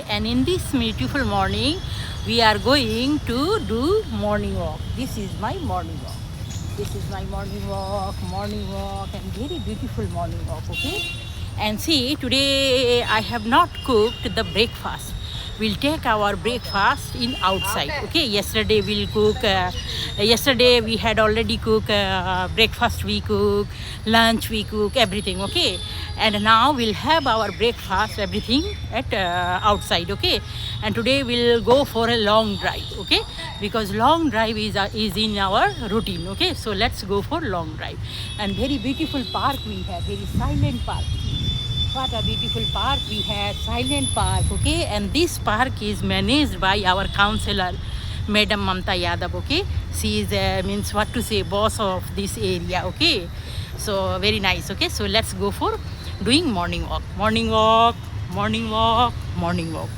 okay, and in this beautiful morning we are going to do morning walk. This is my morning walk. This is my morning walk, and very beautiful morning walk, okay? And see, today I have not cooked the breakfast. We'll take our breakfast in outside, okay? Yesterday we'll cook, yesterday we had already cooked breakfast, we cook, lunch we cook, everything, okay? And now we'll have our breakfast, everything at outside, okay? And today we'll go for a long drive, okay? Because long drive is in our routine, okay? So let's go for long drive. And very beautiful park we have, very silent park. What a beautiful park we have, silent park, okay? And this park is managed by our councillor, Madam Mamta Yadav, okay? She is, means what to say, boss of this area, okay? So very nice, okay? So let's go for doing morning walk. Morning walk, morning walk, morning walk.